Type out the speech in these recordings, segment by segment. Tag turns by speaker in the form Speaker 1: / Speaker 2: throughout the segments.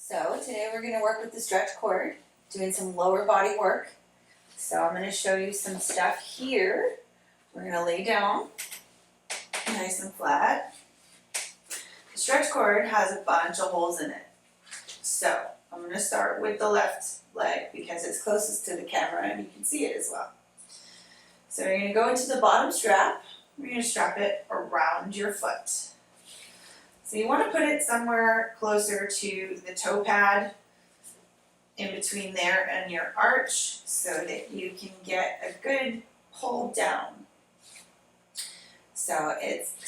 Speaker 1: So today we're going to work with the stretch cord, doing some lower body work. So I'm going to show you some stuff here. We're going to lay down nice and flat. The stretch cord has a bunch of holes in it. So I'm going to start with the left leg because it's closest to the camera and you can see it as well. So you're going to go into the bottom strap. We're going to strap it around your foot. So you want to put it somewhere closer to the toe pad in between there and your arch so that you can get a good pull down. So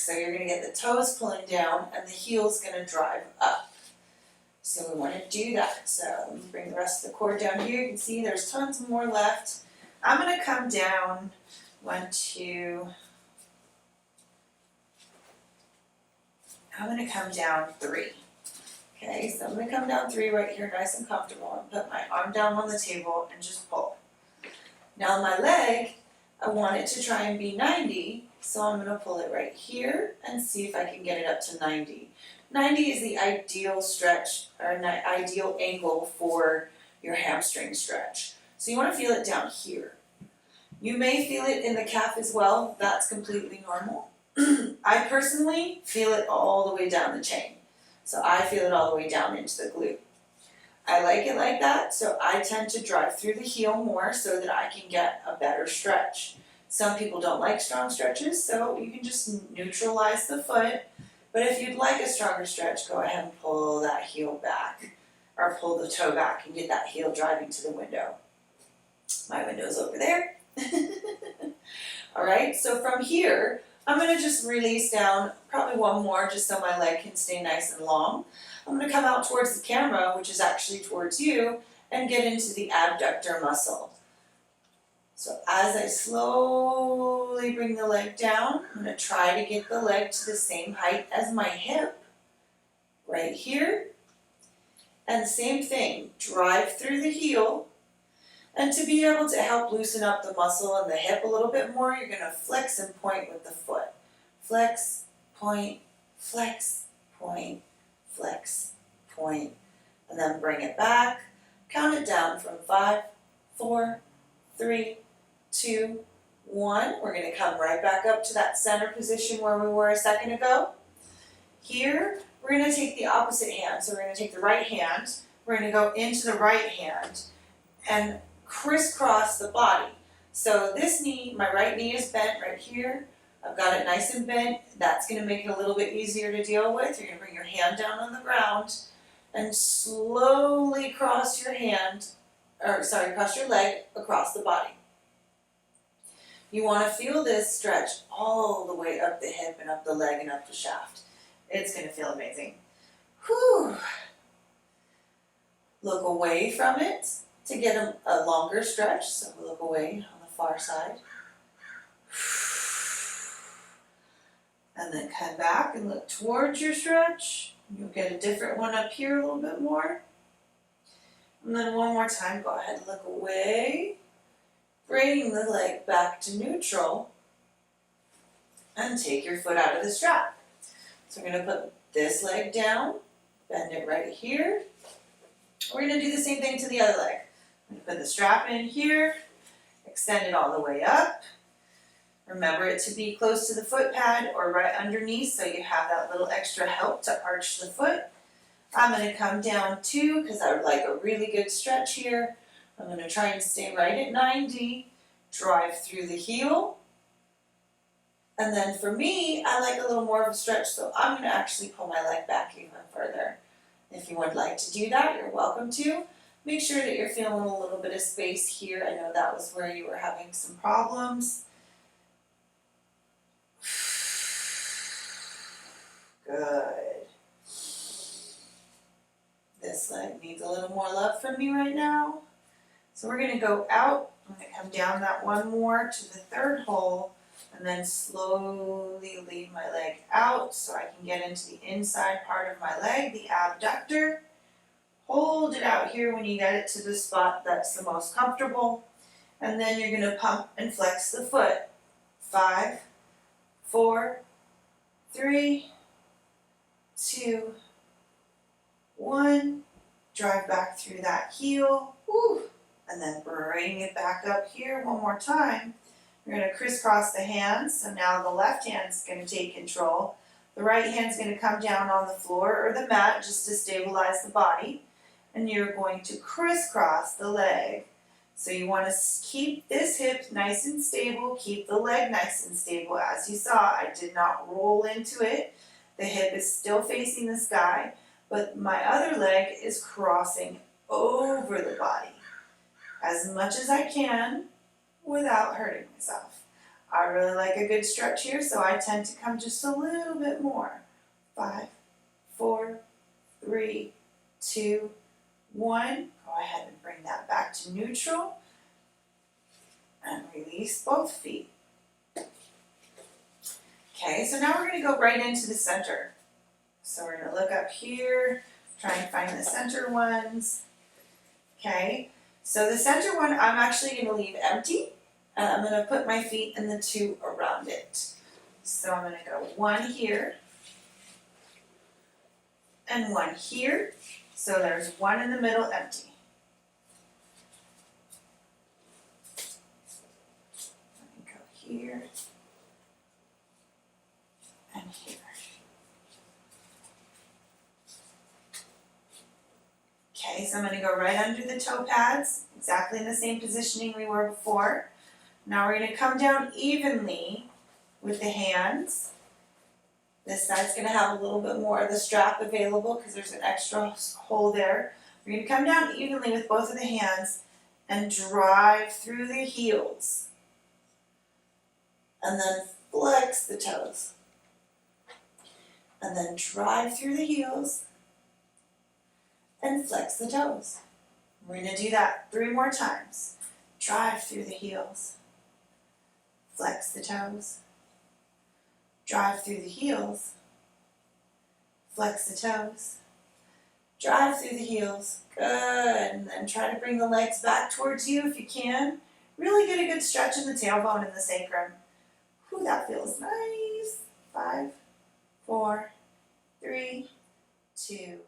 Speaker 1: you're going to get the toes pulling down and the heel's going to drive up. So we want to do that. So let me bring the rest of the cord down here. You can see there's tons more left. I'm going to come down 1, 2. I'm going to come down 3. Okay, so I'm going to come down 3 right here, nice and comfortable, and put my arm down on the table and just pull. Now my leg, I want it to try and be 90, so I'm going to pull it right here and see if I can get it up to 90. 90 is the ideal stretch, or an ideal angle for your hamstring stretch. So you want to feel it down here. You may feel it in the calf as well, that's completely normal. I personally feel it all the way down the chain. So I feel it all the way down into the glute. I like it like that, so I tend to drive through the heel more so that I can get a better stretch. Some people don't like strong stretches, so you can just neutralize the foot. But if you'd like a stronger stretch, go ahead and pull that heel back, or pull the toe back and get that heel driving to the window. My window's over there. All right, so from here, I'm going to just release down, probably one more, just so my leg can stay nice and long. I'm going to come out towards the camera, which is actually towards you, and get into the abductor muscle. So as I slowly bring the leg down, I'm going to try to get the leg to the same height as my hip, right here. And same thing, drive through the heel. And to be able to help loosen up the muscle in the hip a little bit more, you're going to flex and point with the foot. Flex, point, flex, point, flex, point. And then bring it back. Count it down from 5, 4, 3, 2, 1. We're going to come right back up to that center position where we were a second ago. Here, we're going to take the opposite hand. So we're going to take the right hand. We're going to go into the right hand and crisscross the body. So this knee, my right knee is bent right here. I've got it nice and bent. That's going to make it a little bit easier to deal with. You're going to bring your hand down on the ground and slowly cross your cross your leg across the body. You want to feel this stretch all the way up the hip and up the leg and up the shaft. It's going to feel amazing. Whew. Look away from it to get a longer stretch, so we'll look away on the far side. And then come back and look towards your stretch. You'll get a different one up here a little bit more. And then one more time, go ahead and look away. Bring the leg back to neutral. And take your foot out of the strap. So we're going to put this leg down, bend it right here. We're going to do the same thing to the other leg. I'm going to put the strap in here, extend it all the way up. Remember it to be close to the foot pad or right underneath so you have that little extra help to arch the foot. I'm going to come down 2 because I would like a really good stretch here. I'm going to try and stay right at 90, drive through the heel. And then for me, I like a little more of a stretch, so I'm going to actually pull my leg back even further. If you would like to do that, you're welcome to. Make sure that you're feeling a little bit of space here. I know that was where you were having some problems. Good. This leg needs a little more love from me right now. So we're going to go out. I'm going to come down that one more to the third hole and then slowly lead my leg out so I can get into the inside part of my leg, the abductor. Hold it out here when you get it to the spot that's the most comfortable. And then you're going to pump and flex the foot. 5, 4, 3, 2, 1. drive back through that heel, woo, and then bring it back up here one more time. We're going to crisscross the hands, so now the left hand's going to take control. The right hand's going to come down on the floor or the mat just to stabilize the body, and you're going to crisscross the leg. So you want to keep this hip nice and stable, keep the leg nice and stable. As you saw, I did not roll into it. The hip is still facing the sky, but my other leg is crossing over the body as much as I can without hurting myself. I really like a good stretch here, so I tend to come just a little bit more. 5, 4, 3, 2, 1. Go ahead and bring that back to neutral and release both feet. Okay, so now we're going to go right into the center. So we're going to look up here, try and find the center ones. Okay, so the center one I'm actually going to leave empty, and I'm going to put my feet in the 2 around it. So I'm going to go 1 here and 1 here. So there's 1 in the middle empty. Let me go here and here. Okay, so I'm going to go right under the toe pads, exactly in the same positioning we were before. Now we're going to come down evenly with the hands. This side's going to have a little bit more of the strap available because there's an extra hole there. We're going to come down evenly with both of the hands and drive through the heels. And then flex the toes. And then drive through the heels and flex the toes. We're going to do that 3 more times. Drive through the heels. Flex the toes. Drive through the heels. Flex the toes. Drive through the heels. Good. And then try to bring the legs back towards you if you can. Really get a good stretch in the tailbone and the sacrum. Whew, that feels nice. 5, 4, 3, 2,